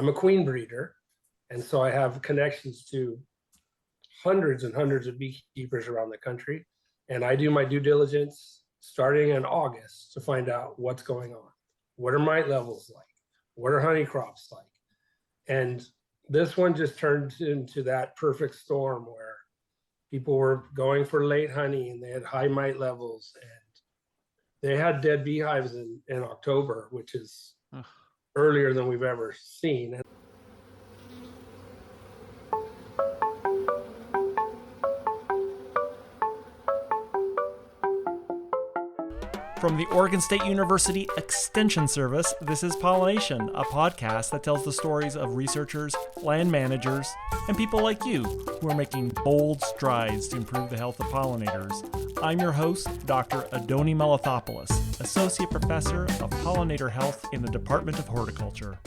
I'm a queen breeder, and so I have connections to hundreds and hundreds of beekeepers around the country. And I do my due diligence starting in August to find out what's going on. What are mite levels like? What are honey crops like? And this one just turned into that perfect storm where people were going for late honey and they had high mite levels, and they had dead beehives in October, which is earlier than we've ever seen. From the Oregon State University Extension Service, this is Pollination, a podcast that tells the stories of researchers, land managers, and people like you who are making bold strides to improve the health of pollinators. I'm your host, Dr. Adoni Melathopoulos, Associate Professor of Pollinator Health in the Department of Horticulture.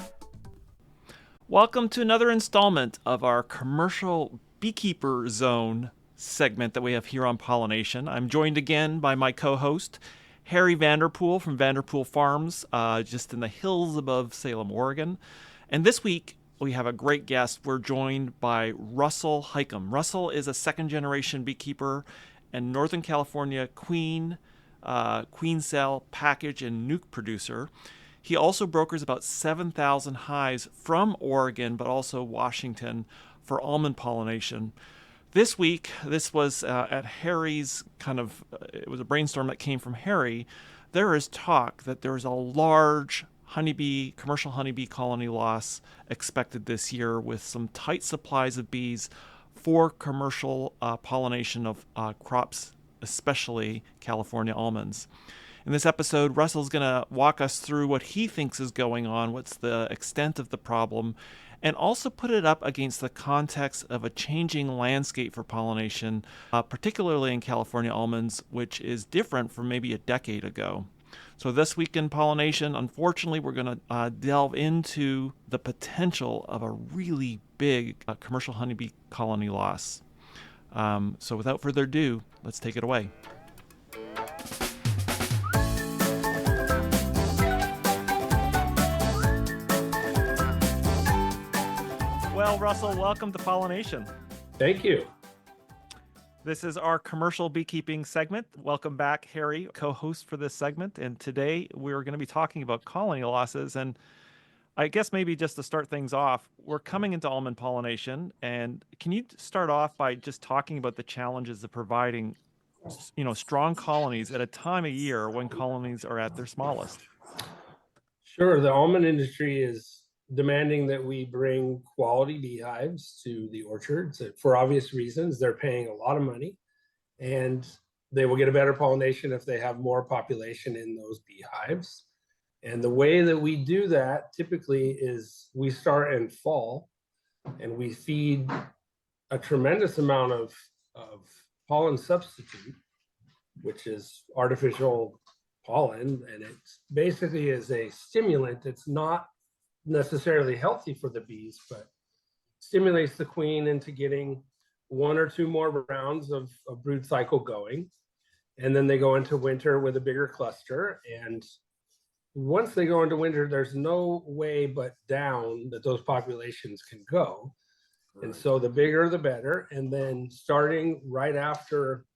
Welcome to another installment of our Commercial Beekeeper Zone segment that we have here on Pollination. I'm joined again by my co-host, Harry Vanderpool from Vanderpool Farms, just in the hills above Salem, Oregon. And this week, we have a great guest. We're joined by Russell Heitkam. Russell is a second-generation beekeeper and Northern California queen cell, package, and nuke producer. He also brokers about 7,000 hives from Oregon, but also Washington, for almond pollination. This week, this was at Harry's it was a brainstorm that came from Harry. There is talk that there is a large commercial honeybee colony loss expected this year with some tight supplies of bees for commercial pollination of crops, especially California almonds. In this episode, Russell's going to walk us through what he thinks is going on, what's the extent of the problem, and also put it up against the context of a changing landscape for pollination, particularly in California almonds, which is different from maybe a decade ago. So this week in pollination, unfortunately, we're going to delve into the potential of a really big commercial honeybee colony loss. So without further ado, let's take it away. Well, Russell, welcome to Pollination. Thank you. This is our commercial beekeeping segment. Welcome back, Harry, co-host for this segment. And today we're going to be talking about colony losses. And I guess maybe just to start things off, we're coming into almond pollination. And can you start off by just talking about the challenges of providing, strong colonies at a time of year when colonies are at their smallest? Sure. The almond industry is demanding that we bring quality beehives to the orchards. For obvious reasons, they're paying a lot of money, and they will get a better pollination if they have more population in those beehives. And the way that we do that typically is we start in fall, and we feed a tremendous amount of pollen substitute, which is artificial pollen, and it basically is a stimulant. It's not necessarily healthy for the bees, but stimulates the queen into getting one or two more rounds of brood cycle going. And then they go into winter with a bigger cluster. And once they go into winter, there's no way but down that those populations can go. And so the bigger, the better. And then starting right after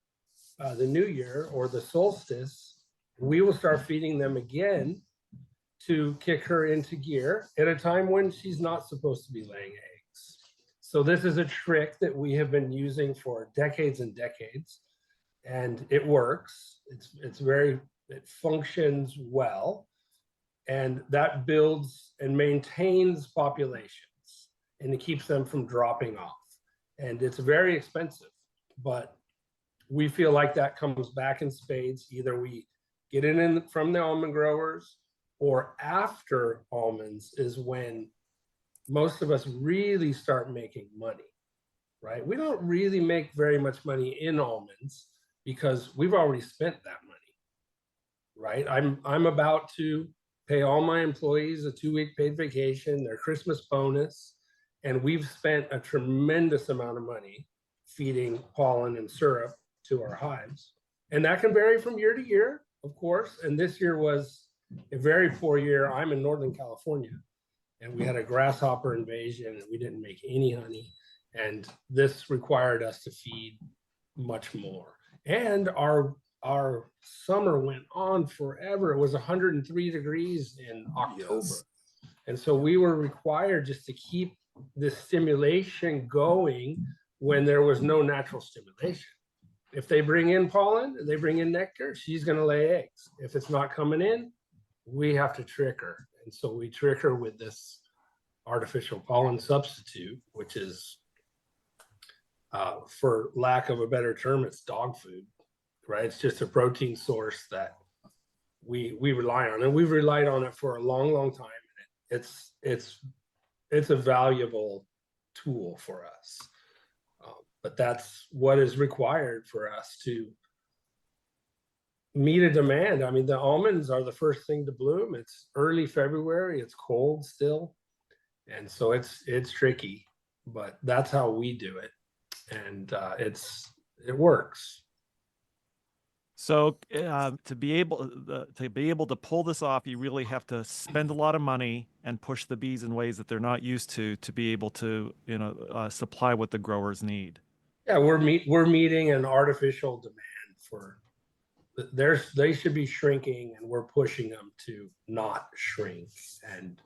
the new year or the solstice, we will start feeding them again to kick her into gear at a time when she's not supposed to be laying eggs. So this is a trick that we have been using for decades and decades, and it works. It functions well, and that builds and maintains populations, and it keeps them from dropping off. And it's very expensive, but we feel like that comes back in spades. Either we get it in from the almond growers, or after almonds is when most of us really start making money, right? We don't really make very much money in almonds because we've already spent that money, right? I'm about to pay all my employees a 2-week paid vacation, their Christmas bonus, and we've spent a tremendous amount of money feeding pollen and syrup to our hives. And that can vary from year to year, of course, and this year was a very poor year. I'm in Northern California, and we had a grasshopper invasion, and we didn't make any honey. And this required us to feed much more. And our summer went on forever. It was 103 degrees in October. Yes. And so we were required just to keep this stimulation going when there was no natural stimulation. If they bring in pollen, they bring in nectar, she's going to lay eggs. If it's not coming in, we have to trick her. And so we trick her with this artificial pollen substitute, which is, for lack of a better term, it's dog food, right? It's just a protein source that we rely on, and we've relied on it for a long, long time. It's a valuable tool for us. But that's what is required for us to meet a demand. I mean, the almonds are the first thing to bloom. It's early February. It's cold still. And so it's tricky, but that's how we do it. And it works. So to be able to pull this off, you really have to spend a lot of money and push the bees in ways that they're not used to be able to, supply what the growers need. Yeah, we're meeting an artificial demand for they should be shrinking, and we're pushing them to not shrink. And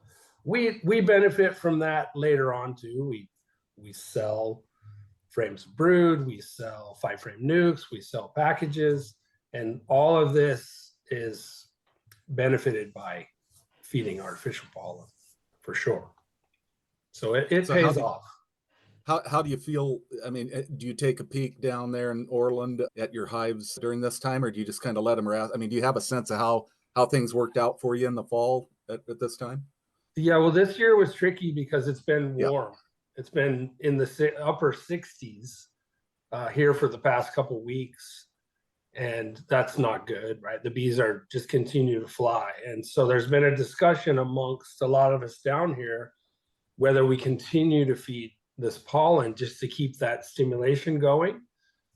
we benefit from that later on too. We sell frames of brood, we sell 5-frame nukes, we sell packages, and all of this is benefited by feeding artificial pollen, for sure. So it pays off. How do you feel? I mean, do you take a peek down there in Orland at your hives during this time, or do you just kind of let them rest? I mean, do you have a sense of how things worked out for you in the fall at this time? Yeah, well, this year was tricky because it's been warm. Yep. It's been in the upper 60s here for the past couple weeks, and that's not good, right? The bees are just continue to fly. And so there's been a discussion amongst a lot of us down here whether we continue to feed this pollen just to keep that stimulation going,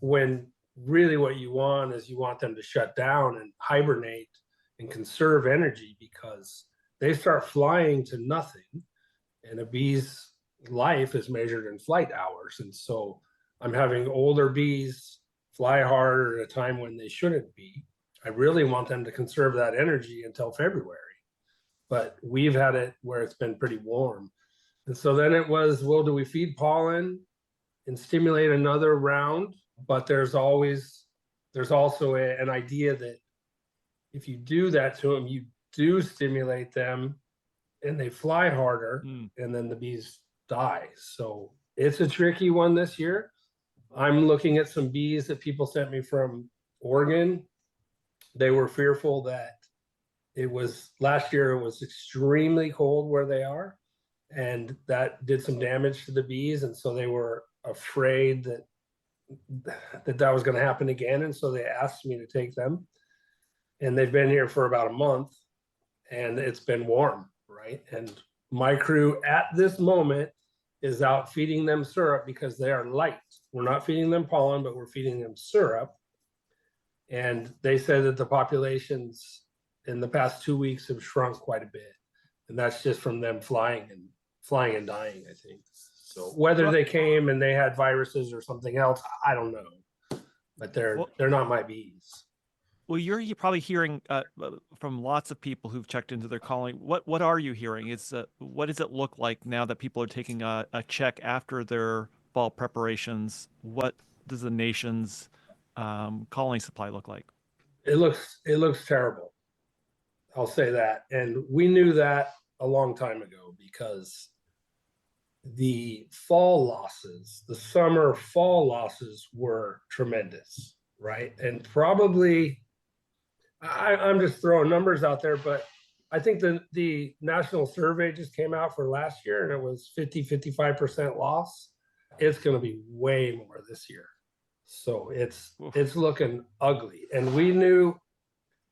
when really what you want is you want them to shut down and hibernate and conserve energy, because they start flying to nothing, and a bee's life is measured in flight hours. And so I'm having older bees fly harder at a time when they shouldn't be. I really want them to conserve that energy until February, but we've had it where it's been pretty warm. And so then it was, well, do we feed pollen and stimulate another round? But there's also an idea that if you do that to them, you do stimulate them and they fly harder, and then the bees die. So it's a tricky one this year. I'm looking at some bees that people sent me from Oregon. They were fearful that last year it was extremely cold where they are, and that did some damage to the bees. And so they were afraid that was going to happen again. And so they asked me to take them, and they've been here for about a month, and it's been warm, right? And my crew at this moment is out feeding them syrup because they are light. We're not feeding them pollen, but we're feeding them syrup. And they said that the populations in the past 2 weeks have shrunk quite a bit. And that's just from them flying and dying, I think. So whether they came and they had viruses or something else, I don't know. But they're not my bees. Well, you're probably hearing from lots of people who've checked into their colony. What are you hearing? What does it look like now that people are taking a check after their fall preparations? What does the nation's colony supply look like? It looks terrible. I'll say that. And we knew that a long time ago, because the summer fall losses were tremendous, right? And probably, I'm just throwing numbers out there, but I think the national survey just came out for last year, and it was 55% loss. It's going to be way more this year. So it's looking ugly. And we knew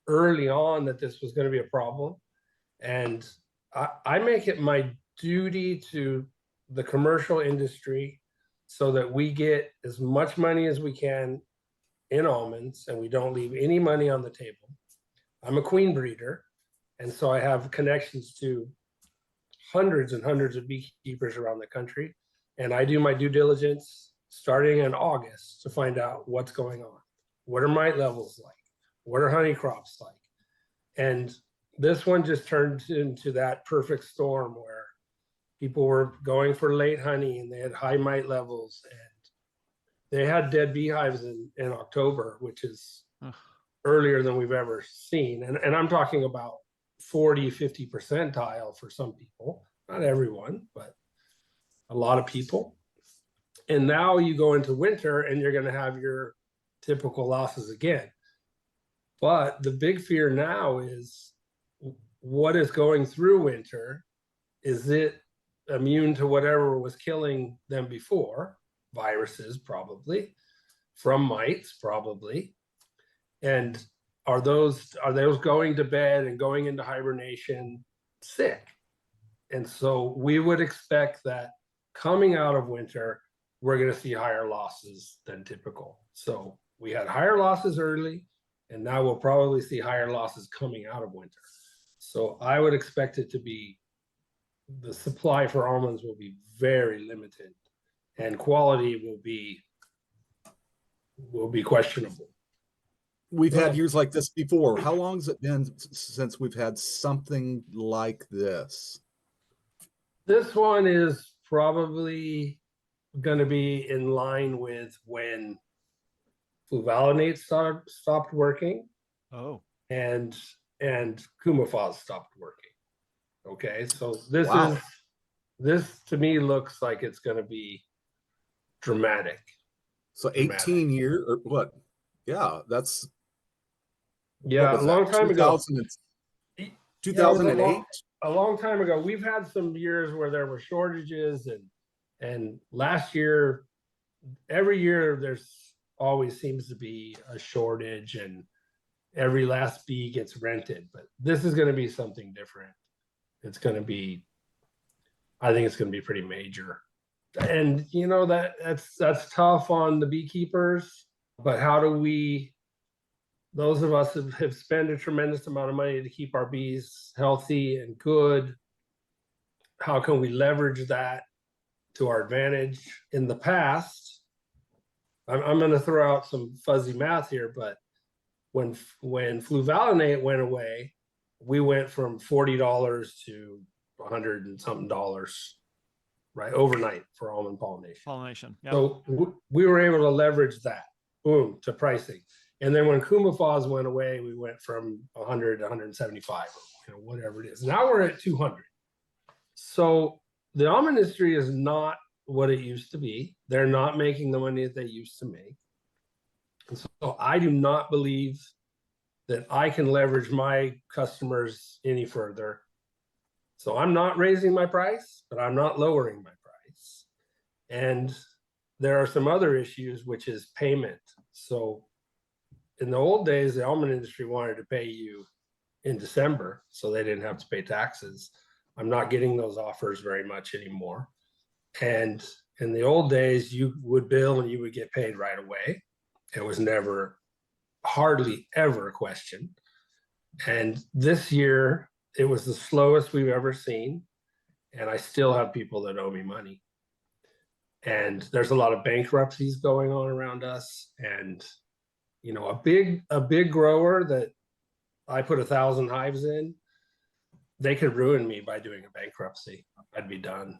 early on that this was going to be a problem. And I make it my duty to the commercial industry so that we get as much money as we can in almonds, and we don't leave any money on the table. I'm a queen breeder, and so I have connections to hundreds and hundreds of beekeepers around the country. And I do my due diligence starting in August to find out what's going on. What are mite levels like? What are honey crops like? And this one just turned into that perfect storm where people were going for late honey and they had high mite levels, and they had dead beehives in October, which is earlier than we've ever seen. And I'm talking about 40, 50 percentile for some people, not everyone, but a lot of people. And now you go into winter and you're going to have your typical losses again. But the big fear now is what is going through winter. Is it immune to whatever was killing them before? Viruses, probably, from mites, probably. And are those going to bed and going into hibernation sick? And so we would expect that coming out of winter, we're going to see higher losses than typical. So we had higher losses early, and now we'll probably see higher losses coming out of winter. So I would expect it to be, the supply for almonds will be very limited, and quality will be questionable. We've had years like this before. How long has it been since we've had something like this? This one is probably going to be in line with when fluvalinate stopped working. Oh. And Coumaphos stopped working. Okay, so this to me looks like it's going to be dramatic. So 18 years or what? Yeah, that's a long time ago. 2008. A long time ago. We've had some years where there were shortages, and last year, every year there's always seems to be a shortage, and every last bee gets rented. But this is going to be something different. It's going to be, I think it's going to be pretty major. And you know, that's tough on the beekeepers, but how do we, those of us have spent a tremendous amount of money to keep our bees healthy and good, how can we leverage that to our advantage? In the past, I'm going to throw out some fuzzy math here, but when fluvalinate went away, we went from $40 to $100 and something, right, overnight for almond pollination. Yep. So we were able to leverage that, boom, to pricing. And then when Coumaphos went away, we went from 100 to 175, or whatever it is. Now we're at 200. So the almond industry is not what it used to be. They're not making the money that they used to make. And so I do not believe that I can leverage my customers any further. So I'm not raising my price, but I'm not lowering my price. And there are some other issues, which is payment. So in the old days, the almond industry wanted to pay you in December, so they didn't have to pay taxes. I'm not getting those offers very much anymore. And in the old days, you would bill and you would get paid right away. It was never, hardly ever a question. And this year, it was the slowest we've ever seen. And I still have people that owe me money. And there's a lot of bankruptcies going on around us. And, a big grower that I put 1,000 hives in, they could ruin me by doing a bankruptcy. I'd be done.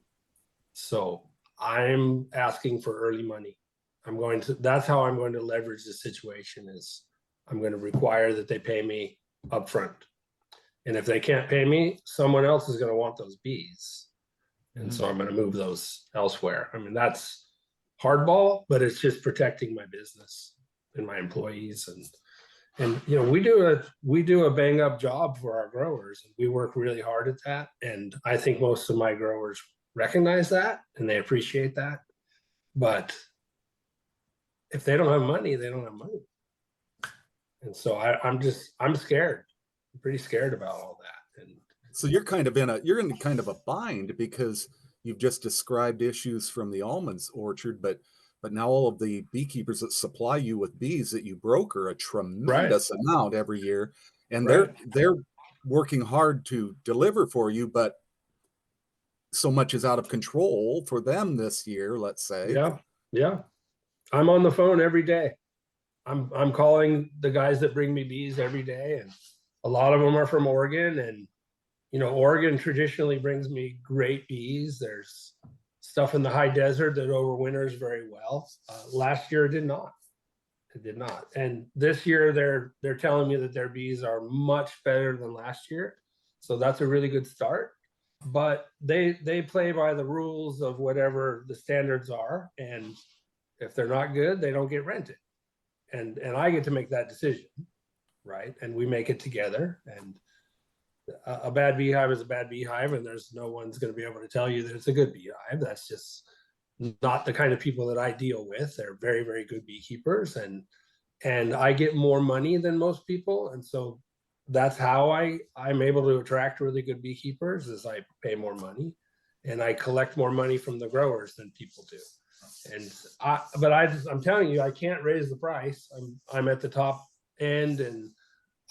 So I'm asking for early money. That's how I'm going to leverage the situation, is I'm going to require that they pay me upfront. And if they can't pay me, someone else is going to want those bees. And so I'm going to move those elsewhere. I mean, that's hardball, but it's just protecting my business and my employees. And we do a bang up job for our growers. We work really hard at that. And I think most of my growers recognize that and they appreciate that. But if they don't have money, they don't have money. And so I'm scared. I'm pretty scared about all that. And so you're in kind of a bind, because you've just described issues from the almonds orchard, but now all of the beekeepers that supply you with bees that you broker a tremendous amount every year, and they're working hard to deliver for you, but so much is out of control for them this year, let's say. Yeah. Yeah. I'm on the phone every day. I'm calling the guys that bring me bees every day, and a lot of them are from Oregon. And Oregon traditionally brings me great bees. There's stuff in the high desert that overwinters very well. Last year it did not. It did not. And this year they're telling me that their bees are much better than last year. So that's a really good start. But they play by the rules of whatever the standards are, and if they're not good, they don't get rented. And I get to make that decision, right? And we make it together. And a bad beehive is a bad beehive, and there's no one's going to be able to tell you that it's a good beehive. That's just not the kind of people that I deal with. They're very, very good beekeepers, and I get more money than most people, and so that's how I'm able to attract really good beekeepers, is I pay more money, and I collect more money from the growers than people do. And I'm telling you, I can't raise the price. I'm at the top end, and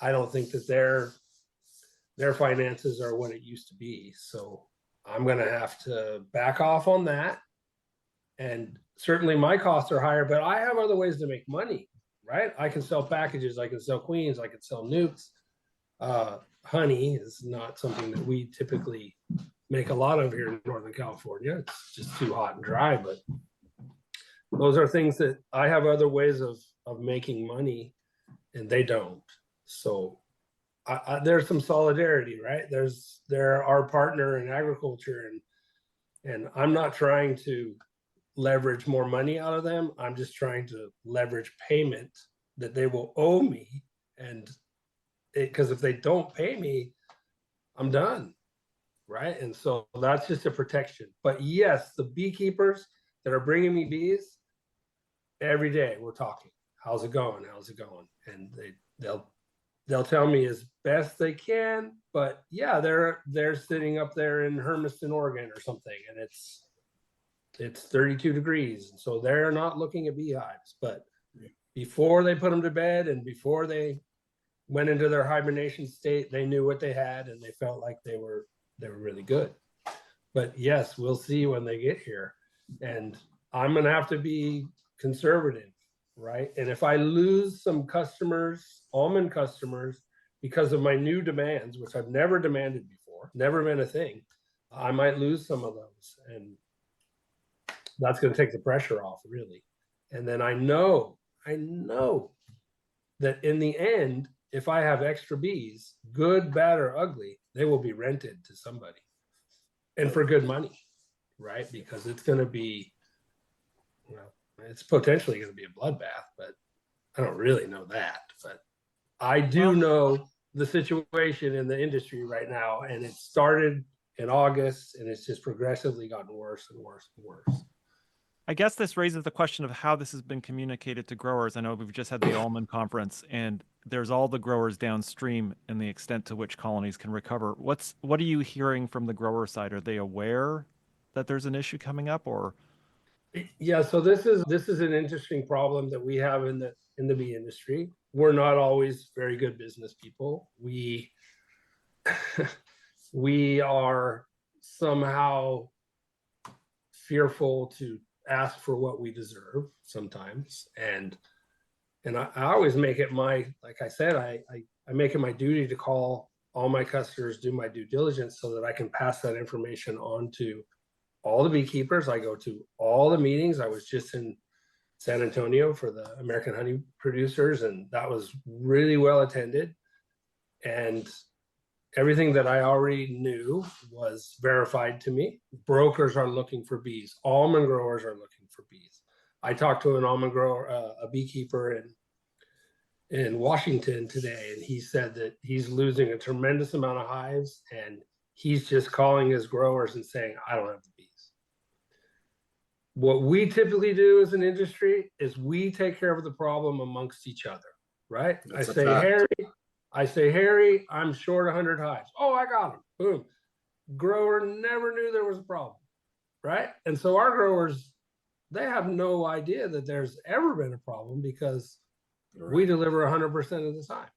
I don't think that their finances are what it used to be. So I'm going to have to back off on that. And certainly my costs are higher, but I have other ways to make money, right? I can sell packages, I can sell queens, I can sell nukes. Honey is not something that we typically make a lot of here in Northern California. It's just too hot and dry, but those are things that I have other ways of making money, and they don't. So there's some solidarity, right? They're our partner in agriculture, and I'm not trying to leverage more money out of them. I'm just trying to leverage payment that they will owe me, and because if they don't pay me, I'm done, right? And so that's just a protection. But yes, the beekeepers that are bringing me bees, every day we're talking. How's it going? How's it going? And they'll tell me as best they can. But yeah, they're sitting up there in Hermiston, Oregon, or something, and it's 32 degrees, and so they're not looking at beehives. But before they put them to bed and before they went into their hibernation state, they knew what they had, and they felt like they were really good. But yes, we'll see when they get here, and I'm gonna have to be conservative, right? And if I lose some customers, almond customers, because of my new demands, which I've never demanded before, never been a thing, I might lose some of those, and that's going to take the pressure off, really. And then I know that in the end, if I have extra bees, good, bad, or ugly, they will be rented to somebody, and for good money, right? Because it's going to be, it's potentially going to be a bloodbath, but I don't really know that. But I do know the situation in the industry right now, and it started in August, and it's just progressively gotten worse and worse and worse. I guess this raises the question of how this has been communicated to growers. I know we've just had the almond conference, and there's all the growers downstream and the extent to which colonies can recover. What are you hearing from the grower side? Are they aware that there's an issue coming up, or? Yeah, so this is an interesting problem that we have in the bee industry. We're not always very good business people. We we are somehow fearful to ask for what we deserve sometimes, and I always make it my, like I said, I make it my duty to call all my customers, do my due diligence, so that I can pass that information on to all the beekeepers. I go to all the meetings. I was just in San Antonio for the American Honey Producers, and that was really well attended, and everything that I already knew was verified to me. Brokers are looking for bees. Almond growers are looking for bees. I talked to an almond grower, a beekeeper in Washington today, and he said that he's losing a tremendous amount of hives, and he's just calling his growers and saying, I don't have the bees. What we typically do as an industry is we take care of the problem amongst each other, right? That's I say, Harry, I'm short 100 hives. Oh, I got them. Boom. Grower never knew there was a problem, right? And so our growers, they have no idea that there's ever been a problem, because we deliver 100% of the time,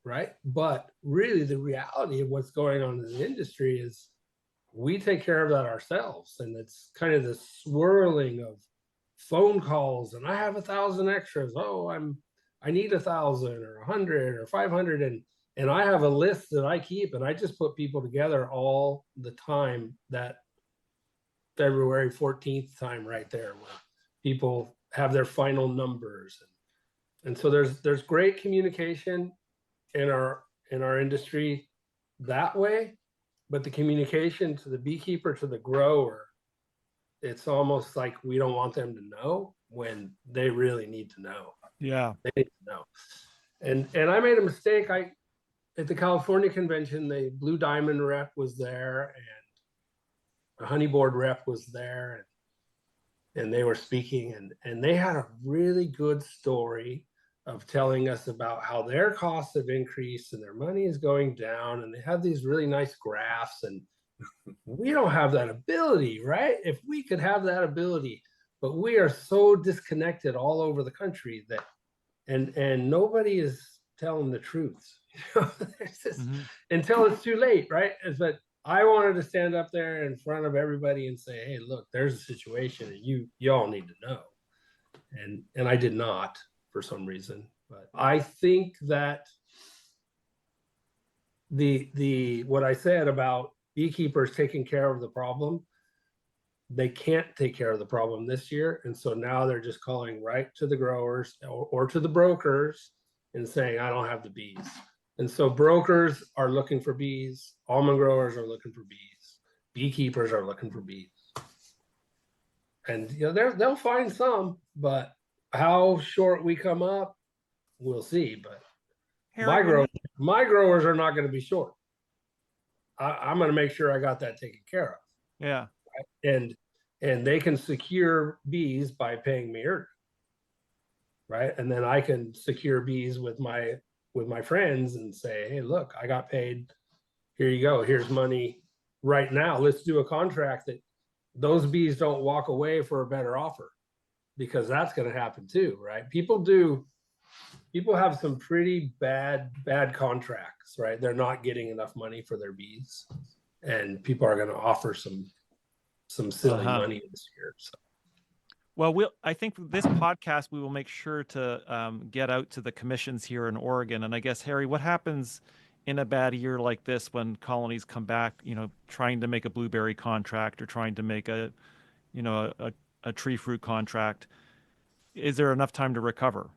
right? But really, the reality of what's going on in the industry is we take care of that ourselves. And it's kind of this swirling of phone calls, and I have 1,000 extras. Oh, I need 1,000 or 100 or 500. And I have a list that I keep, and I just put people together all the time. That February 14th time right there, where people have their final numbers. And so there's great communication in our industry that way, but the communication to the beekeeper, to the grower, it's almost like we don't want them to know when they really need to know. Yeah. They need to know. And I made a mistake. At the California convention, the Blue Diamond rep was there, and the Honey Board rep was there, and they were speaking, and they had a really good story of telling us about how their costs have increased and their money is going down, and they have these really nice graphs. And we don't have that ability, right? If we could have that ability, but we are so disconnected all over the country that, and nobody is telling the truth. Until it's too late, right? But I wanted to stand up there in front of everybody and say, hey, look, there's a situation, and you all need to know. And I did not, for some reason. But I think that the what I said about beekeepers taking care of the problem, they can't take care of the problem this year. And so now they're just calling right to the growers or to the brokers and saying, I don't have the bees. And so brokers are looking for bees, almond growers are looking for bees, beekeepers are looking for bees. And they'll find some, but how short we come up, we'll see. But Harry, my growers are not going to be short. I'm going to make sure I got that taken care of. Yeah. Right? And they can secure bees by paying me early, right? And then I can secure bees with my friends and say, hey, look, I got paid. Here you go. Here's money right now. Let's do a contract that those bees don't walk away for a better offer, because that's going to happen too, right? People have some pretty bad contracts, right? They're not getting enough money for their bees, and people are going to offer some silly money this year. So. Well, I think this podcast, we will make sure to get out to the commissions here in Oregon. And I guess, Harry, what happens in a bad year like this when colonies come back, trying to make a blueberry contract or trying to make a tree fruit contract? Is there enough time to recover?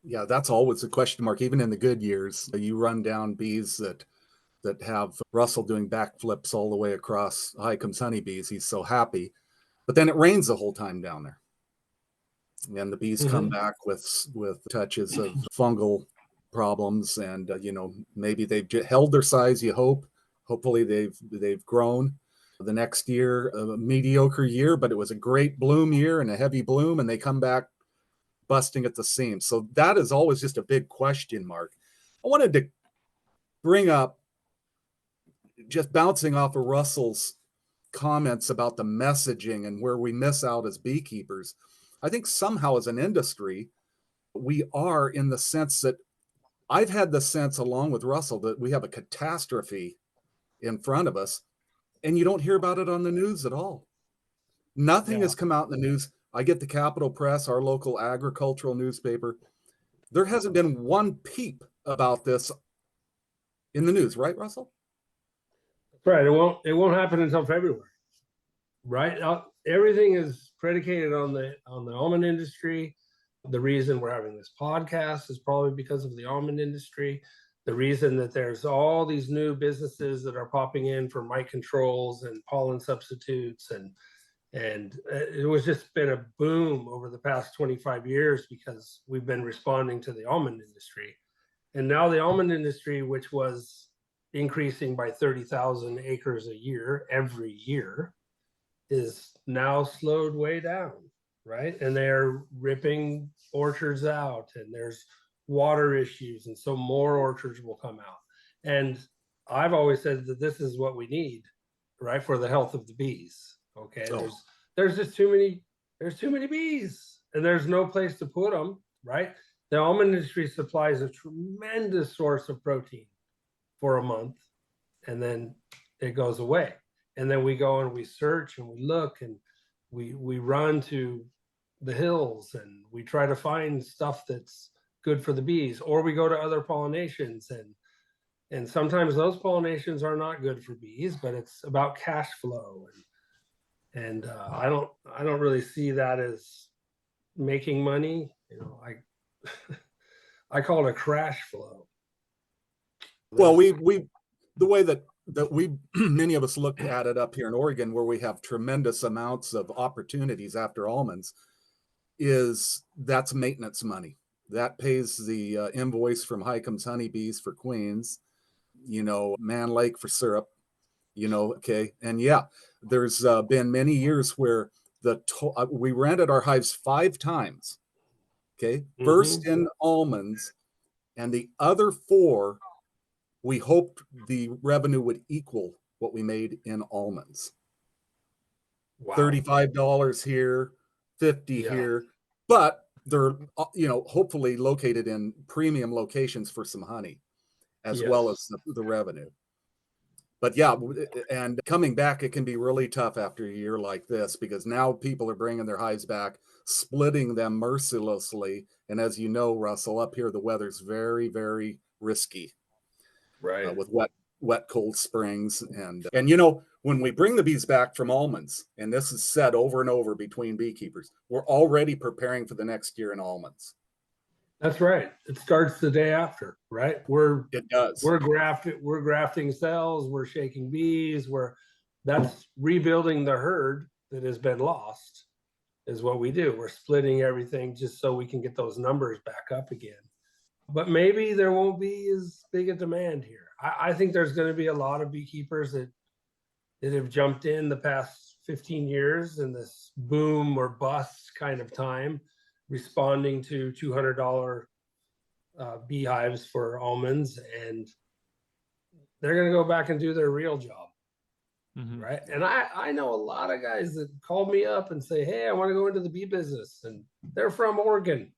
Yeah, that's always a question mark. Even in the good years, you run down bees that have Russell doing backflips all the way across Heitkam's honeybees. He's so happy. But then it rains the whole time down there. And the bees come back with touches of fungal problems. And, maybe they've held their size, you hope. Hopefully they've grown. The next year, a mediocre year, but it was a great bloom year and a heavy bloom, and they come back busting at the seams. So that is always just a big question mark. I wanted to bring up, just bouncing off of Russell's comments about the messaging and where we miss out as beekeepers. I think somehow as an industry, we are, in the sense that I've had the sense along with Russell that we have a catastrophe in front of us, and you don't hear about it on the news at all. Nothing has come out in the news. I get the Capital Press, our local agricultural newspaper. There hasn't been one peep about this in the news, right, Russell? Right. It won't happen until February, right? Everything is predicated on the almond industry. The reason we're having this podcast is probably because of the almond industry. The reason that there's all these new businesses that are popping in for mite controls and pollen substitutes, and it was just been a boom over the past 25 years because we've been responding to the almond industry. And now the almond industry, which was increasing by 30,000 acres a year every year, is now slowed way down, right? And they're ripping orchards out, and there's water issues, and so more orchards will come out. And I've always said that this is what we need, right, for the health of the bees. Okay, there's just too many bees, and there's no place to put them, right? The almond industry supplies a tremendous source of protein for a month, and then it goes away. and then we go and we search and we look and we run to the hills and we try to find stuff that's good for the bees, or we go to other pollinations, and sometimes those pollinations are not good for bees, but it's about cash flow, and I don't really see that as making money. I call it a crash flow. Well, we the way that we many of us look at it up here in Oregon, where we have tremendous amounts of opportunities after almonds, is that's maintenance money that pays the invoice from Heitkam's honeybees for queens, Man Lake for syrup, okay. And yeah, there's been many years where we rented our hives 5 times, okay, first in almonds, and the other 4 we hoped the revenue would equal what we made in almonds. Wow. $35 here, 50 here, but they're hopefully located in premium locations for some honey, as well as the revenue. But yeah, and coming back, it can be really tough after a year like this, because now people are bringing their hives back, splitting them mercilessly. And as you know, Russell, up here, the weather's very, very risky. Right. With wet, cold springs. And when we bring the bees back from almonds, and this is said over and over between beekeepers, we're already preparing for the next year in almonds. That's right. It starts the day after, right? It does. We're grafting cells, we're shaking bees, that's rebuilding the herd that has been lost, is what we do. We're splitting everything just so we can get those numbers back up again. But maybe there won't be as big a demand here. I think there's going to be a lot of beekeepers that have jumped in the past 15 years in this boom or bust kind of time, responding to $200 beehives for almonds, and they're going to go back and do their real job. Right. And I know a lot of guys that call me up and say, hey, I want to go into the bee business, and they're from Oregon.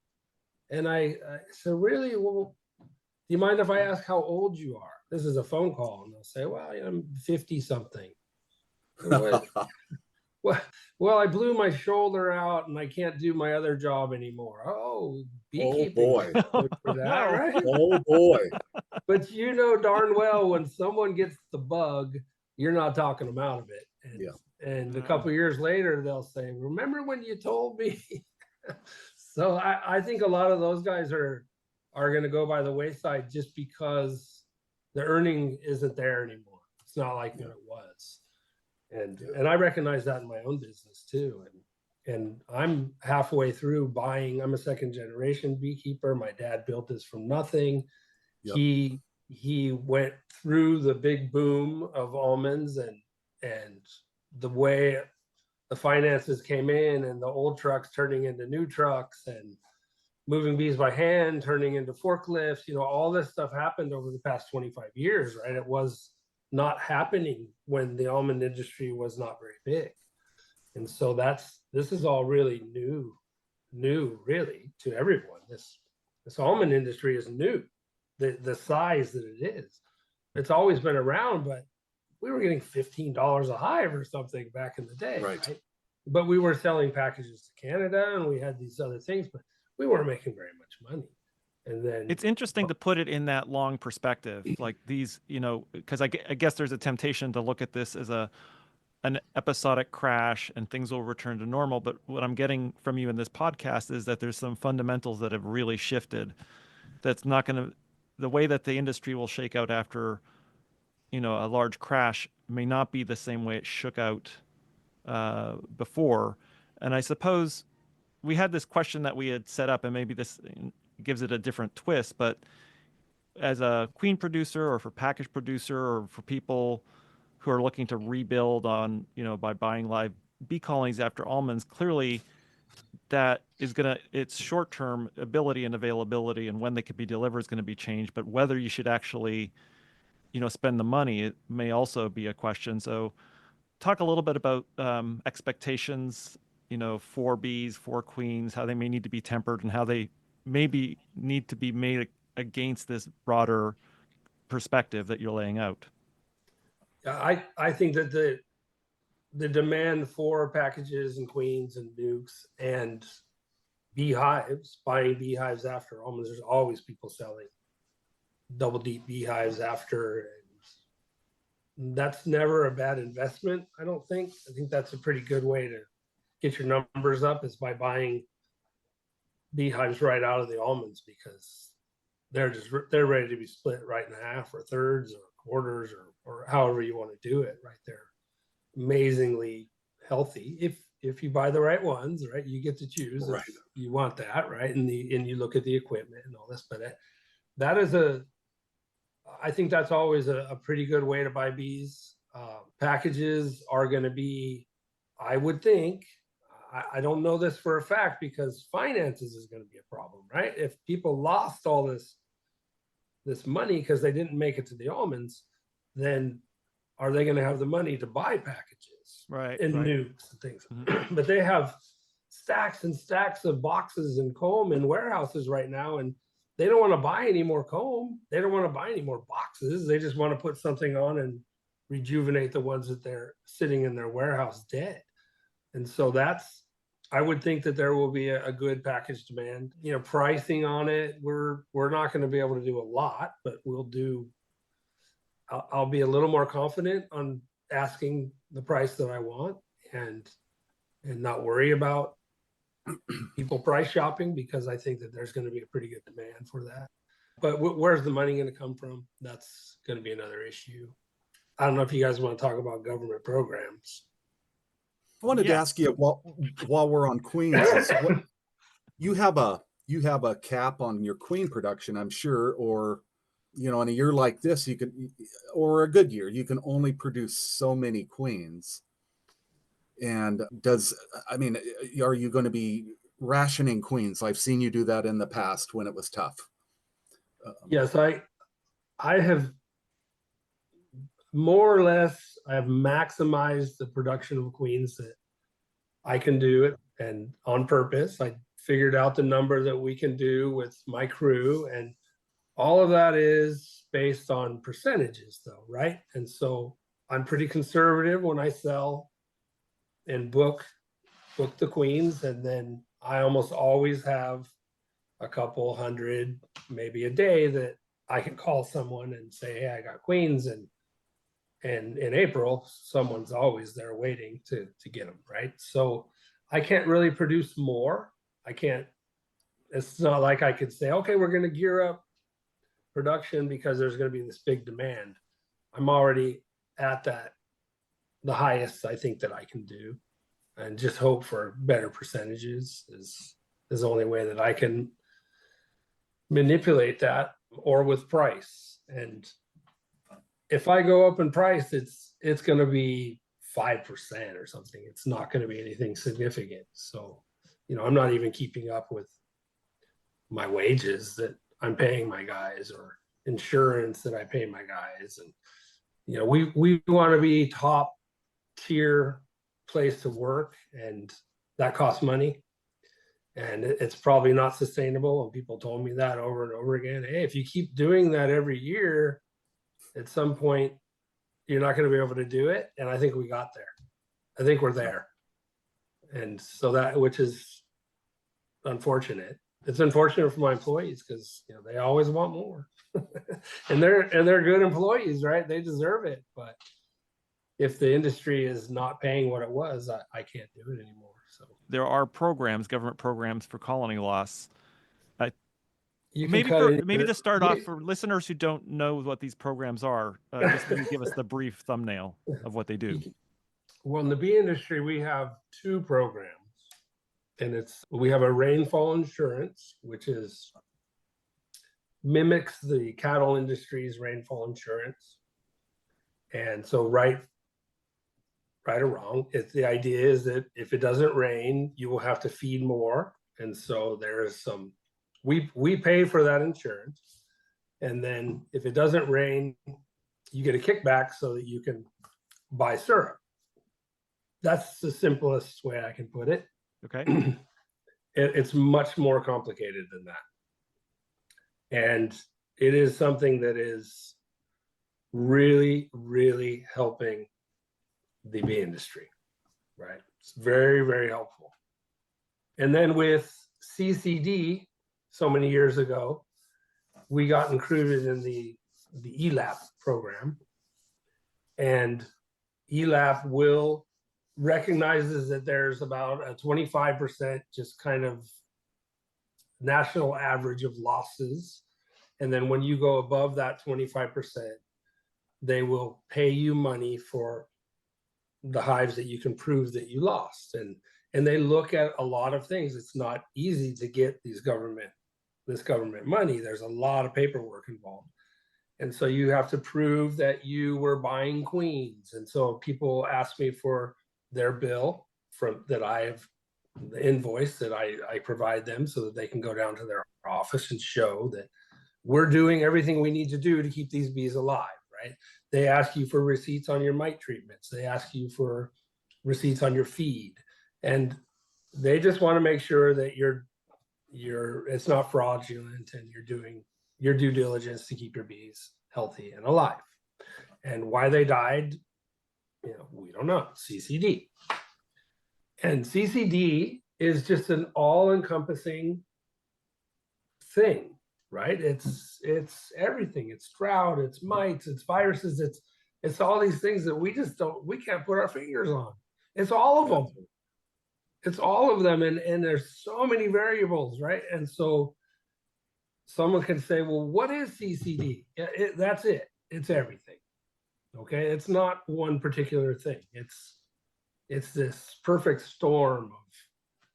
And I said, really? Well, do you mind if I ask how old you are? This is a phone call. And they'll say, well, I'm 50 something. Well, I blew my shoulder out and I can't do my other job anymore. Oh, beekeeping. Oh, boy. For that, right? Oh, boy. But you know darn well, when someone gets the bug, you're not talking them out of it. And a couple of years later, they'll say, remember when you told me? So I think a lot of those guys are going to go by the wayside just because the earning isn't there anymore. It's not like what it was. And I recognize that in my own business too. And I'm halfway through buying. I'm a second generation beekeeper. My dad built this from nothing. Yep. He went through the big boom of almonds, and the way the finances came in, and the old trucks turning into new trucks, and moving bees by hand turning into forklifts. All this stuff happened over the past 25 years, right? It was not happening when the almond industry was not very big. And so this is all really new really to everyone. This almond industry is new. The size that it is. It's always been around, but we were getting $15 a hive or something back in the day, right? But we were selling packages to Canada, and we had these other things, but we weren't making very much money. And then it's interesting to put it in that long perspective, like these, because I guess there's a temptation to look at this as an episodic crash and things will return to normal. But what I'm getting from you in this podcast is that there's some fundamentals that have really shifted. That's not going to, the way that the industry will shake out after, a large crash may not be the same way it shook out before. And I suppose we had this question that we had set up, and maybe this gives it a different twist, but as a queen producer or for package producer or for people who are looking to rebuild on, by buying live bee colonies after almonds, clearly that is its short-term ability and availability and when they could be delivered is going to be changed, but whether you should actually, spend the money, it may also be a question. So talk a little bit about expectations, for bees, for queens, how they may need to be tempered and how they maybe need to be made against this broader perspective that you're laying out. I think that the demand for packages and queens and nukes and beehives, buying beehives after almonds, there's always people selling double deep beehives after. And that's never a bad investment, I don't think. I think that's a pretty good way to get your numbers up, is by buying beehives right out of the almonds, because they're ready to be split right in half or thirds or quarters or however you want to do it right there. Amazingly healthy if you buy the right ones, right? You get to choose if you want that, right? And you look at the equipment and all this, but that is I think that's always a pretty good way to buy bees. Packages are going to be, I would think, I don't know this for a fact, because finances is going to be a problem, right? If people lost all this money because they didn't make it to the almonds, then are they going to have the money to buy packages and nukes and things? Mm-hmm. But they have stacks and stacks of boxes and comb in warehouses right now, and they don't want to buy any more comb. They don't want to buy any more boxes. They just want to put something on and rejuvenate the ones that they're sitting in their warehouse dead. And so I would think that there will be a good package demand. Pricing on it, we're not going to be able to do a lot, but I'll be a little more confident on asking the price that I want, and not worry about people price shopping, because I think that there's going to be a pretty good demand for that. But where's the money going to come from? That's going to be another issue. I don't know if you guys want to talk about government programs. I wanted to ask you, while we're on queens, you have a cap on your queen production, I'm sure, or in a year like this, or a good year, you can only produce so many queens. And are you going to be rationing queens? I've seen you do that in the past when it was tough. Yes, I have more or less, I have maximized the production of queens that I can do it, and on purpose. I figured out the number that we can do with my crew, and all of that is based on percentages though, right? And so I'm pretty conservative when I sell and book the queens, and then I almost always have a couple hundred, maybe a day, that I can call someone and say, hey, I got queens, and in April, someone's always there waiting to get them, right? So I can't really produce more. It's not like I could say, okay, we're going to gear up production because there's going to be this big demand. I'm already at the highest I think that I can do, and just hope for better percentages is the only way that I can manipulate that, or with price. And if I go up in price, it's going to be 5% or something. It's not going to be anything significant. So, I'm not even keeping up with my wages that I'm paying my guys, or insurance that I pay my guys. And, we want to be top tier place to work, and that costs money, and it's probably not sustainable. And people told me that over and over again. Hey, if you keep doing that every year, at some point you're not going to be able to do it. And I think we got there. I think we're there. And so which is unfortunate. It's unfortunate for my employees, because they always want more. and they're good employees, right? They deserve it. But if the industry is not paying what it was, I can't do it anymore. So there are government programs for colony loss. Maybe to start off, for listeners who don't know what these programs are, just maybe give us the brief thumbnail of what they do. Well, in the bee industry, we have two programs, and we have a rainfall insurance, which mimics the cattle industry's rainfall insurance. And so right or wrong, the idea is that if it doesn't rain, you will have to feed more. And so there is we pay for that insurance. And then if it doesn't rain, you get a kickback so that you can buy syrup. That's the simplest way I can put it. Okay. It's much more complicated than that. And it is something that is really, really helping the bee industry. right? It's very, very helpful. And then with CCD, so many years ago, we got included in the ELAP program. And ELAP will recognizes that there's about a 25% just kind of national average of losses. And then when you go above that 25%, they will pay you money for the hives that you can prove that you lost. And they look at a lot of things. It's not easy to get this government money. There's a lot of paperwork involved. And so you have to prove that you were buying queens. And so people ask me for their bill from that I have, the invoice that I provide them so that they can go down to their office and show that we're doing everything we need to do to keep these bees alive, right? They ask you for receipts on your mite treatments. They ask you for receipts on your feed. And they just want to make sure that you're it's not fraudulent and you're doing your due diligence to keep your bees healthy and alive. And why they died, we don't know. CCD. And CCD is just an all-encompassing thing, right? It's everything. It's drought, it's mites, it's viruses, it's all these things that we can't put our fingers on. It's all of them. It's all of them. And there's so many variables, right? And so someone can say, well, what is CCD? That's it. It's everything. Okay. It's not one particular thing. It's this perfect storm of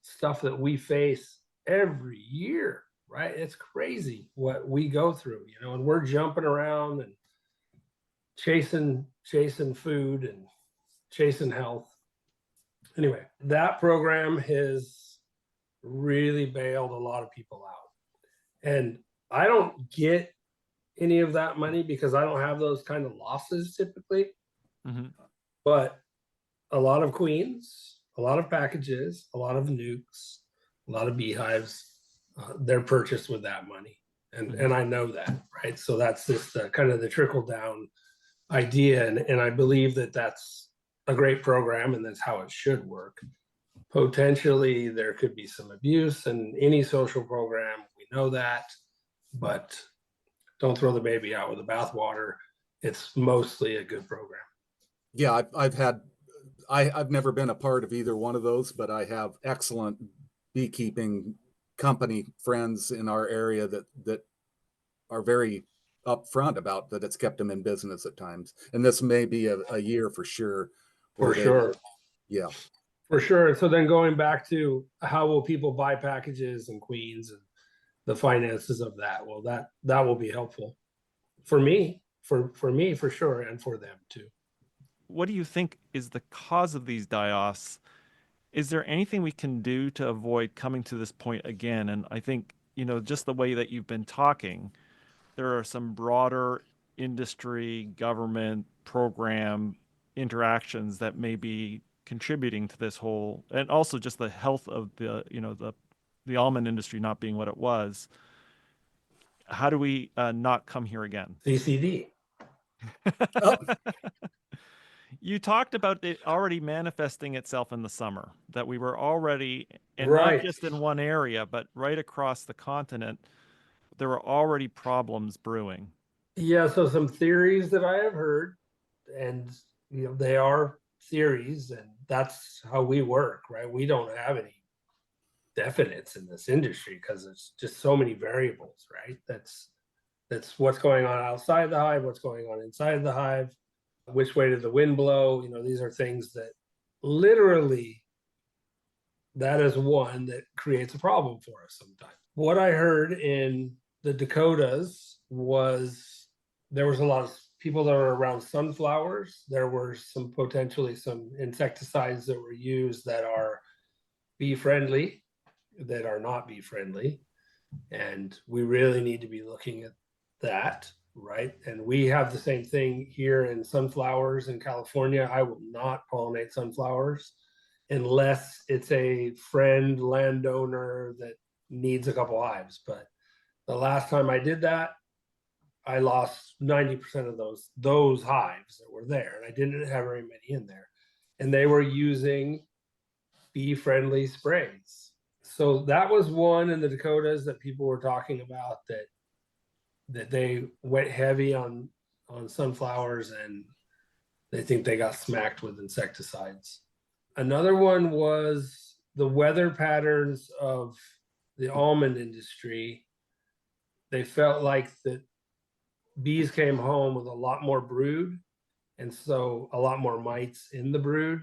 stuff that we face every year, right? It's crazy what we go through, and we're jumping around and chasing food and chasing health. Anyway, that program has really bailed a lot of people out. And I don't get any of that money because I don't have those kind of losses typically. Mm-hmm. But a lot of queens, a lot of packages, a lot of nukes, a lot of beehives, they're purchased with that money. And I know that, right? So that's just kind of the trickle down idea. And I believe that that's a great program and that's how it should work. Potentially there could be some abuse in any social program. We know that, but don't throw the baby out with the bathwater. It's mostly a good program. Yeah, I've never been a part of either one of those, but I have excellent beekeeping company friends in our area that are very upfront about that. It's kept them in business at times, and this may be a year for sure. For sure. Yeah. For sure. So then going back to how will people buy packages and queens and the finances of that? Well, that will be helpful for me, for sure, and for them too. What do you think is the cause of these die-offs? Is there anything we can do to avoid coming to this point again? And I think, just the way that you've been talking, there are some broader industry, government, program interactions that may be contributing to this whole, and also just the health of the almond industry not being what it was. How do we not come here again? CCD. You talked about it already manifesting itself in the summer, that we were already, and right. Not just in one area, but right across the continent, there were already problems brewing. Yeah, so some theories that I have heard, and they are theories, and that's how we work, right? We don't have any definites in this industry because there's just so many variables, right? That's what's going on outside the hive, what's going on inside the hive, which way did the wind blow? These are things that literally, that is one that creates a problem for us sometimes. What I heard in the Dakotas was there was a lot of people that were around sunflowers. There were potentially some insecticides that were used that are bee friendly, that are not bee friendly. And we really need to be looking at that, right? And we have the same thing here in sunflowers in California. I will not pollinate sunflowers unless it's a friend landowner that needs a couple hives. But the last time I did that, I lost 90% of those hives that were there, and I didn't have very many in there. And they were using bee-friendly sprays. So that was one in the Dakotas that people were talking about, that they went heavy on sunflowers, and they think they got smacked with insecticides. Another one was the weather patterns of the almond industry. They felt like that bees came home with a lot more brood, and so a lot more mites in the brood,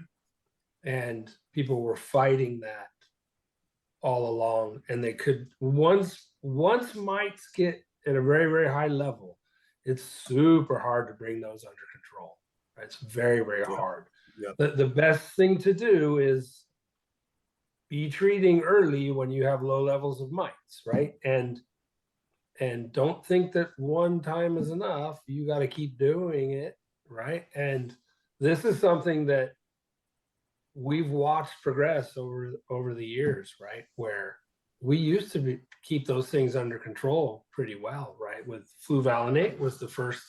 and people were fighting that all along. And they could, once mites get at a very, very high level, it's super hard to bring those under control. It's very, very hard. Yeah. The best thing to do is be treating early when you have low levels of mites, right? And don't think that one time is enough. You got to keep doing it, right? And this is something that we've watched progress over the years, right? Where we used to keep those things under control pretty well, right? With fluvalinate was the first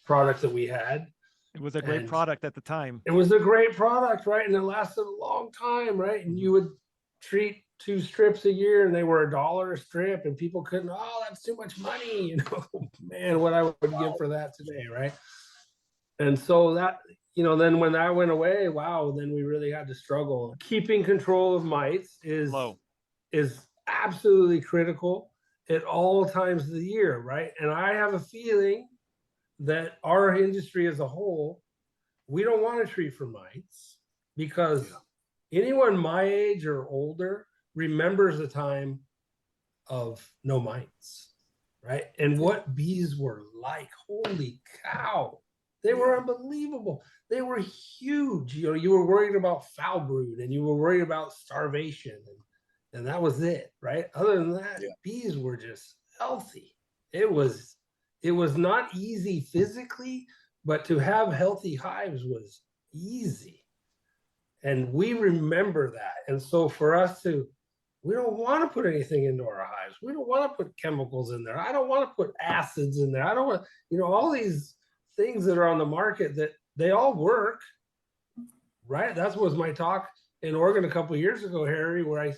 product that we had. It was a great product at the time. It was a great product, right? And it lasted a long time, right? And you would treat 2 strips a year, and they were $1 a strip, and people couldn't, oh, that's too much money, you know, man, what I would give for that today, right? And so that, you know, then when that went away, wow, then we really had to struggle. Keeping control of mites is absolutely critical at all times of the year, right? And I have a feeling that our industry as a whole, we don't want to treat for mites, because anyone my age or older remembers a time of no mites, right? And what bees were like, holy cow, they were unbelievable. They were huge. You know, you were worried about foul brood, and you were worried about starvation, and that was it, right? Other than that, bees were just healthy. It was not easy physically, but to have healthy hives was easy. And we remember that. And so for us we don't want to put anything into our hives. We don't want to put chemicals in there. I don't want to put acids in there. I don't want, you know, all these things that are on the market, that they all work, right? That was my talk in Oregon a couple of years ago, Harry, where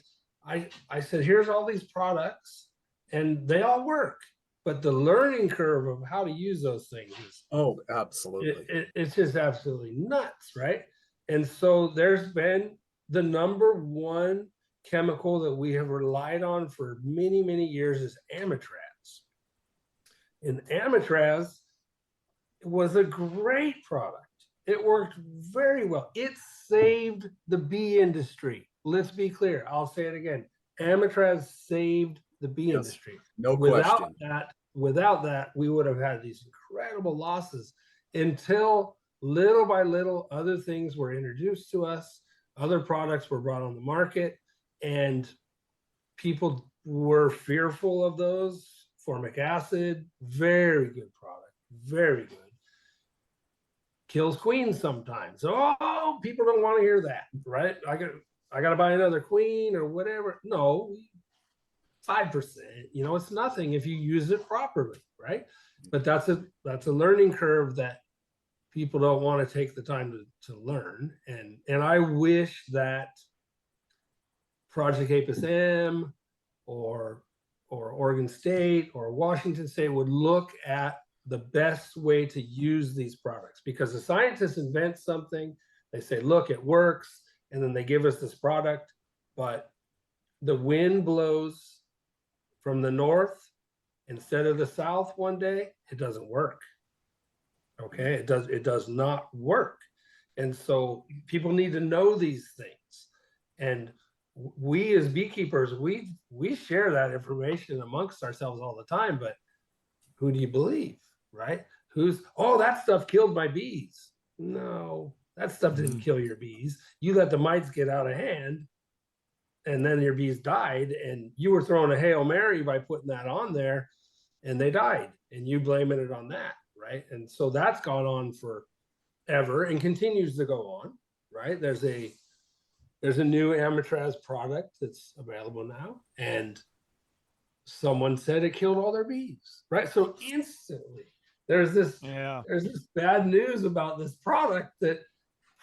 I said, here's all these products and they all work, but the learning curve of how to use those things is, absolutely, it's just absolutely nuts, right? And so there's been the number one chemical that we have relied on for many, many years is amitraz. And amitraz was a great product. It worked very well. It saved the bee industry. Let's be clear. I'll say it again. Amitraz saved the bee industry. No question. Without that, we would have had these incredible losses until little by little other things were introduced to us. Other products were brought on the market, and people were fearful of those. Formic acid, very good product, very good. Kills queens sometimes. Oh, people don't want to hear that, right? I got to buy another queen or whatever. No, 5%, you know, it's nothing if you use it properly, right? But that's a learning curve that people don't want to take the time to learn. And I wish that Project Apis M or Oregon State or Washington State would look at the best way to use these products, because the scientists invent something, they say, look, it works, and then they give us this product, but the wind blows from the north instead of the south one day, it doesn't work. Okay, it does not work. And so people need to know these things. And we as beekeepers, we share that information amongst ourselves all the time, but who do you believe, right? That stuff killed my bees. No, that stuff didn't kill your bees. You let the mites get out of hand, and then your bees died, and you were throwing a Hail Mary by putting that on there, and they died, and you blaming it on that, right? And so that's gone on forever and continues to go on, right? There's a new amitraz product that's available now, and someone said it killed all their bees, right? So instantly there's this bad news about this product that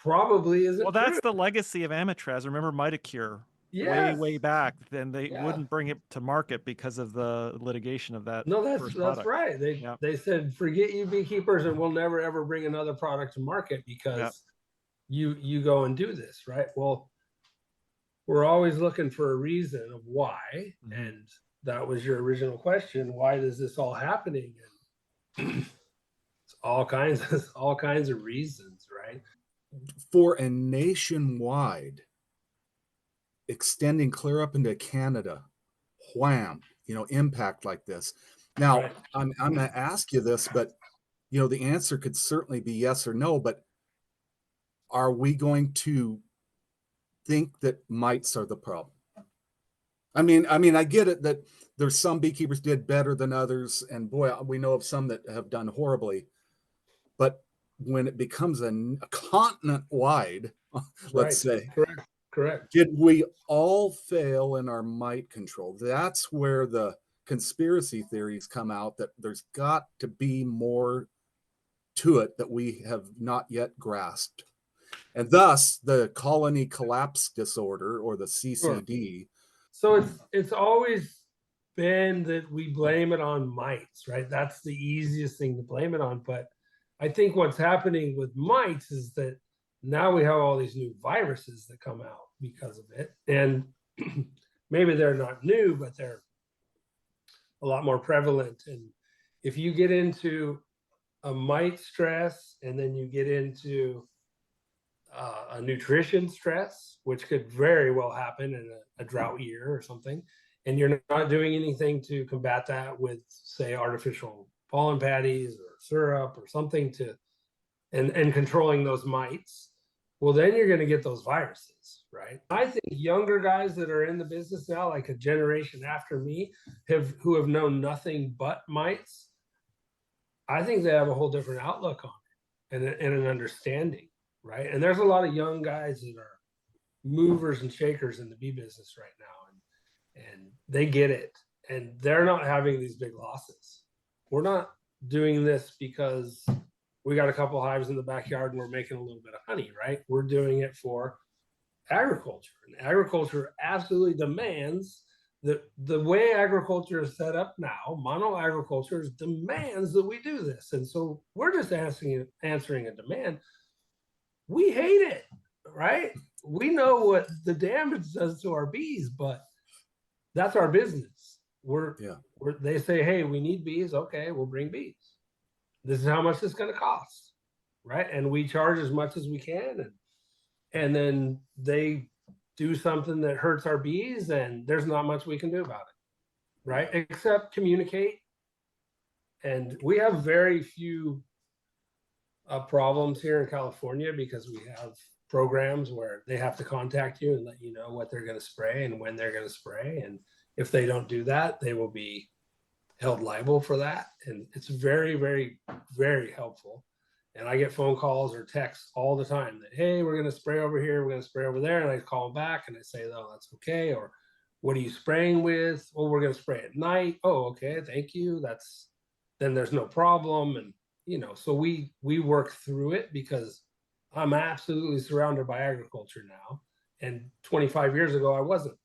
probably isn't Well, true. that's the legacy of Amatraz. Remember Mitacure way, Yes. way back. Then they Yeah. wouldn't bring it to market because of the litigation of that No, first that's product. right. Yeah. They said, forget you beekeepers, and we'll never ever bring another product to market Yeah. because you go and do this, right? Well, we're always looking for a reason of why, and that was your original question. Why is this all happening? And it's all kinds of reasons, right? For a nationwide extending clear up into Canada, wham, impact like this. Now, Right. I'm going to ask you this, but the answer could certainly be yes or no, but are we going to think that mites are the problem? I mean, I get it that there's some beekeepers did better than others, and boy, we know of some that have done horribly. But when it becomes a continent wide, let's Right. say, Correct. did we all fail in our mite control? That's where the conspiracy theories come out, that there's got to be more to it that we have not yet grasped. And thus the colony collapse disorder, or the Sure. CCD. So it's always been that we blame it on mites, right? That's the easiest thing to blame it on. But I think what's happening with mites is that now we have all these new viruses that come out because of it. And maybe they're not new, but they're a lot more prevalent. And if you get into a mite stress and then you get into a nutrition stress, which could very well happen in a drought year or something, and you're not doing anything to combat that with, say, artificial pollen patties or syrup or something to, and controlling those mites, well, then you're going to get those viruses, right? I think younger guys that are in the business now, like a generation after me, who have known nothing but mites, I think they have a whole different outlook on it and an understanding, right? And there's a lot of young guys that are movers and shakers in the bee business right now, and they get it, and they're not having these big losses. We're not doing this because we got a couple hives in the backyard and we're making a little bit of honey, right? We're doing it for agriculture, and agriculture absolutely demands that the way agriculture is set up now, mono agriculture demands that we do this. And so we're just answering a demand. We hate it, right? We know what the damage does to our bees, but that's our business. They say, hey, we need bees. Okay, we'll bring bees. This is how much it's going to cost, right? And we charge as much as we can, and then they do something that hurts our bees, and there's not much we can do about it, right? Except communicate. And we have very few problems here in California because we have programs where they have to contact you and let you know what they're going to spray and when they're going to spray. And if they don't do that, they will be held liable for that. And it's very, very, very helpful. And I get phone calls or texts all the time that, hey, we're going to spray over here, we're going to spray over there. And I call them back and I say, oh, that's okay. Or what are you spraying with? Oh, we're going to spray at night. Oh, okay, thank you. Then there's no problem. And so we work through it because I'm absolutely surrounded by agriculture now. And 25 years ago, I wasn't.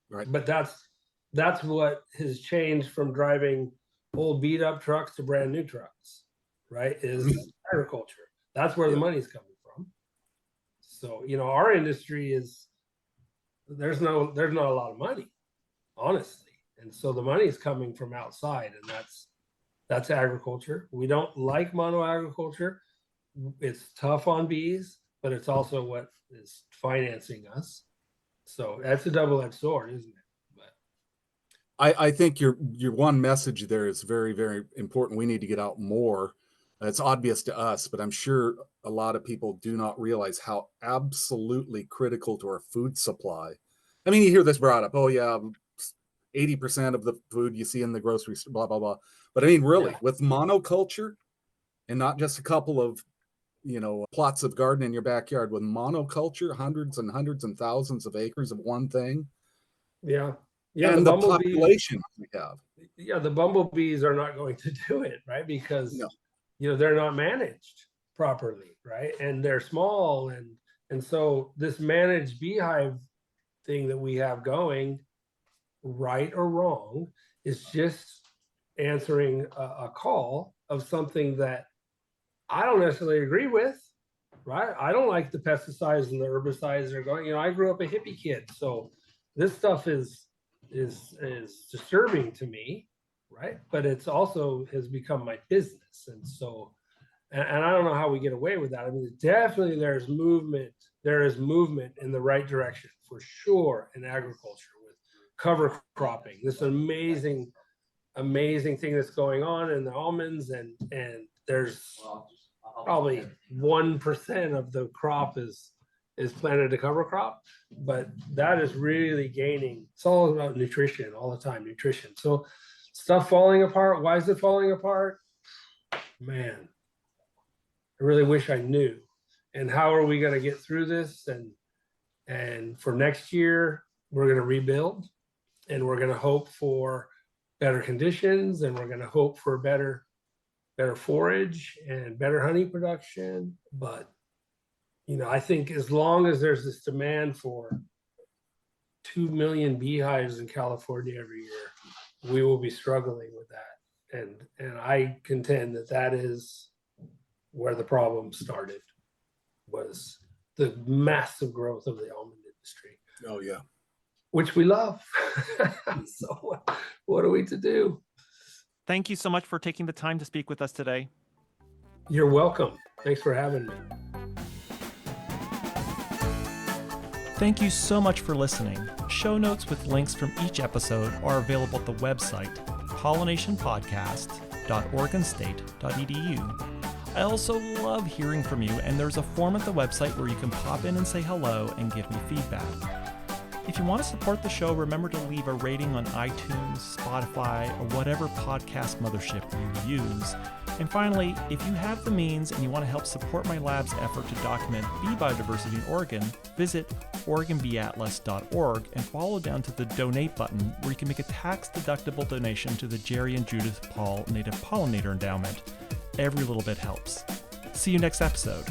Right. But that's what has changed from driving old beat up trucks to brand new trucks, right? Is agriculture. That's where the money's coming from. So, our industry there's not a lot of money, honestly. And so the money is coming from outside, and that's agriculture. We don't like mono agriculture. It's tough on bees, but it's also what is financing us. So that's a double-edged sword, isn't it? I think your one message there is very, very important. We need to get out more. It's obvious to us, but I'm sure a lot of people do not realize how absolutely critical to our food supply. I mean, you hear this brought up, oh yeah, 80% of the food you see in the grocery store, blah, blah, blah. But I mean, really, with monoculture, and not just a couple of, plots of garden in your backyard, with monoculture, hundreds and hundreds and thousands of acres of one thing. Yeah. And the population we have. Yeah, the bumblebees are not going to do it, right? Because they're not managed properly, right? And they're small, and so this managed beehive thing that we have going, right or wrong, is just answering a call of something that I don't necessarily agree with, right? I don't like the pesticides and the herbicides that are going. I grew up a hippie kid, so this stuff is disturbing to me, right? But it's also has become my business, and so and I don't know how we get away with that. I mean, definitely there is movement in the right direction for sure in agriculture with cover cropping. This amazing thing that's going on in the almonds, and there's probably 1% of the crop is planted to cover crop, but that is really gaining. It's all about nutrition all the time, nutrition. So stuff falling apart. Why is it falling apart? Man, I really wish I knew. And how are we going to get through this? And for next year, we're going to rebuild, and we're going to hope for better conditions, and we're going to hope for better forage and better honey production. But I think as long as there's this demand for 2 million beehives in California every year, we will be struggling with that. And I contend that is where the problem started, was the massive growth of the almond industry. Oh yeah. Which we love. So what are we to do? Thank you so much for taking the time to speak with us today. You're welcome. Thanks for having me. Thank you so much for listening. Show notes with links from each episode are available at the website pollinationpodcast.oregonstate.edu. I also love hearing from you, and there's a form at the website where you can pop in and say hello and give me feedback. If you want to support the show, remember to leave a rating on iTunes, Spotify, or whatever podcast mothership you use. And finally, if you have the means and you want to help support my lab's effort to document bee biodiversity in Oregon, visit OregonBeeAtlas.org and follow down to the donate button, where you can make a tax-deductible donation to the Jerry and Judith Paul Native Pollinator Endowment. Every little bit helps. See you next episode.